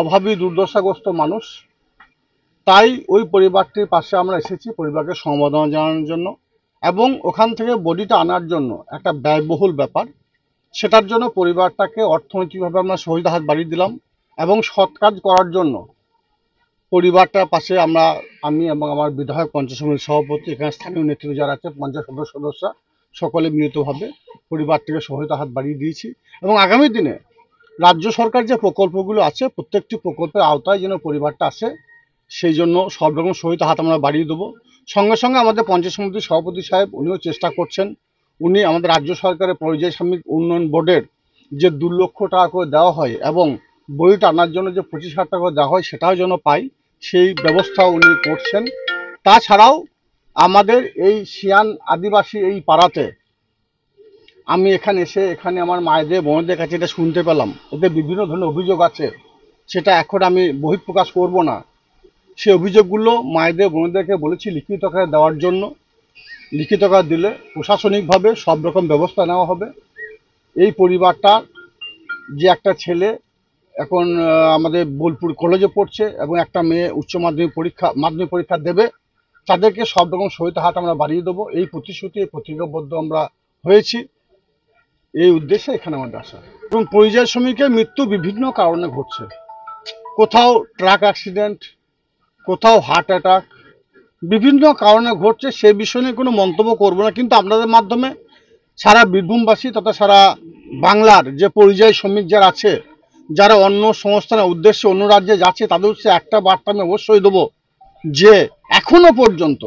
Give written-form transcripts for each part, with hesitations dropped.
অভাবী দুর্দশাগ্রস্ত মানুষ। তাই ওই পরিবারটির পাশে আমরা এসেছি পরিবারকে সমবেদনা জানানোর জন্য এবং ওখান থেকে বডিটা আনার জন্য একটা ব্যয়বহুল ব্যাপার। সেটার জন্য পরিবারটাকে অর্থনৈতিকভাবে আমরা সহায়তা হাত বাড়িয়ে দিলাম এবং সৎ কাজ করার জন্য পরিবারটার পাশে আমি এবং আমার বিধায়ক পঞ্চায়েত সমিতির সভাপতি, এখানে স্থানীয় নেতৃত্ব যারা আছে, পঞ্চায়েত সদস্য সকলে মিলিতভাবে পরিবারটিকে সহায়তা হাত বাড়িয়ে দিয়েছি এবং আগামী দিনে রাজ্য সরকার যে প্রকল্পগুলো আছে প্রত্যেকটি প্রকল্পের আওতায় যেন পরিবারটা আসে সেই জন্য সব রকম সহায়তা হাত আমরা বাড়িয়ে দেবো। সঙ্গে সঙ্গে আমাদের পঞ্চায়েত সমিতির সভাপতি সাহেব উনিও চেষ্টা করছেন। উনি আমাদের রাজ্য সরকারের পরিযায়ী শ্রমিক উন্নয়ন বোর্ডের যে 2 লক্ষ টাকা করে দেওয়া হয় এবং বইটা আনার জন্য যে 25,000 টাকা করে দেওয়া হয় সেটাও যেন পাই সেই ব্যবস্থাও উনি করছেন। তাছাড়াও আমাদের এই সিয়ান আদিবাসী এই পাড়াতে আমি এখানে আমার মায়েদের বোনদের কাছে এটা শুনতে পেলাম, এদের বিভিন্ন ধরনের অভিযোগ আছে, সেটা এখন আমি বহিঃপ্রকাশ করব না। সেই অভিযোগগুলো মায়েদের বোনদেরকে বলেছি লিখিত আকারে দেওয়ার জন্য। লিখিত আকারে দিলে প্রশাসনিকভাবে সব রকম ব্যবস্থা নেওয়া হবে। এই পরিবারটার যে একটা ছেলে এখন আমাদের বোলপুর কলেজে পড়ছে এবং একটা মেয়ে উচ্চ মাধ্যমিক পরীক্ষা দেবে, তাদেরকে সব রকম সহায়তা হাত আমরা বাড়িয়ে দেবো। এই প্রতিশ্রুতি, এই প্রতিজ্ঞাবদ্ধ আমরা হয়েছি। এই উদ্দেশ্যে এখানে আমাদের আসা। এবং পরিযায়ী শ্রমিকের মৃত্যু বিভিন্ন কারণে ঘটছে, কোথাও ট্রাক অ্যাক্সিডেন্ট, কোথাও হার্ট অ্যাটাক, বিভিন্ন কারণে ঘটছে। সে বিষয় নিয়ে কোনো মন্তব্য করব না, কিন্তু আপনাদের মাধ্যমে সারা বীরভূমবাসী তথা সারা বাংলার যে পরিযায়ী শ্রমিক যারা আছে, যারা অন্য সংস্থানের উদ্দেশ্যে অন্য রাজ্যে যাচ্ছে, তাদের হচ্ছে একটা বার্তা আমি অবশ্যই দেবো যে এখনো পর্যন্ত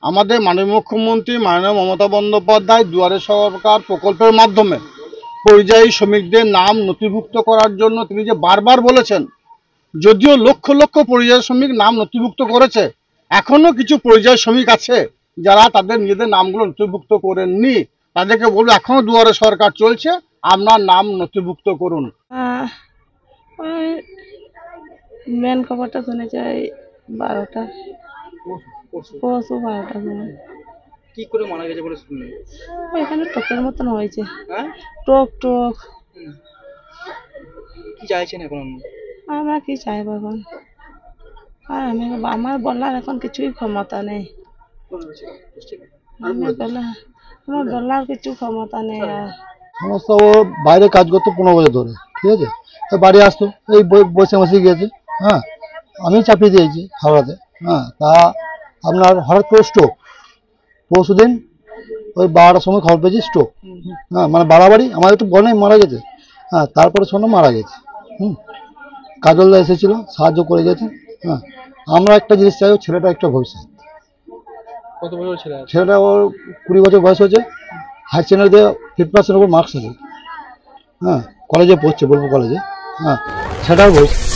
আমাদের মাননীয় মুখ্যমন্ত্রী মাননীয় মমতা বন্দ্যোপাধ্যায় দুয়ারে সরকার প্রকল্পের মাধ্যমে পরিযায়ী শ্রমিকদের নাম নথিভুক্ত করার জন্য তিনি যে বারবার বলেছেন, যদিও লক্ষ লক্ষ পরিযায়ী শ্রমিক নাম নথিভুক্ত করেছে, এখনো কিছু পরিযায়ী শ্রমিক আছে যারা তাদের নিজেদের নামগুলো নথিভুক্ত করেননি। তাদেরকে বলবো এখনো দুয়ারে সরকার চলছে, আপনার নাম নথিভুক্ত করুন। মেন খবরটা শুনে যাই 12টা পরশু 12টার সময়। কি করে মারা গেছে বলে শুনলেন? এখানে টোকের মতন হয়েছে। হ্যাঁ, টোক। কি চাইছেন এখন? আমরা কি চাইবো এখন? আর আমার বলার এখন কিছুই ক্ষমতা নেই। আমার বলার কিছু ক্ষমতা নেই। আর সমস্ত ও বাইরে কাজ করতো 15 বছর ধরে, ঠিক আছে, তো বাড়ি আসতো, এই বসে গিয়েছে। হ্যাঁ, আমি চাপিয়ে দিয়েছি হাওড়াতে। হ্যাঁ, তা আপনার হঠাৎ করে স্ট্রোক, পরশুদিন ওই 12টার সময় খবর পেয়েছি স্ট্রোক। হ্যাঁ, মানে বাড়াবাড়ি আমার একটু বনে মারা গেছে। হ্যাঁ, তারপরে শোনো মারা গেছে। কাজলদা এসেছিল, সাহায্য করে গেছে। হ্যাঁ, আমরা একটা জিনিস চাই, ছেলেটা একটা ভবিষ্যৎ। কত বছর ছেলে? ছেলেটা ওর 20 বছর বয়স হয়েছে, হাই সেকেন্ডারিতে 50% উপর মার্কস আছে। হ্যাঁ, কলেজে পড়ছে, বোলপুর কলেজে। হ্যাঁ, সেটার ভবিষ্যৎ।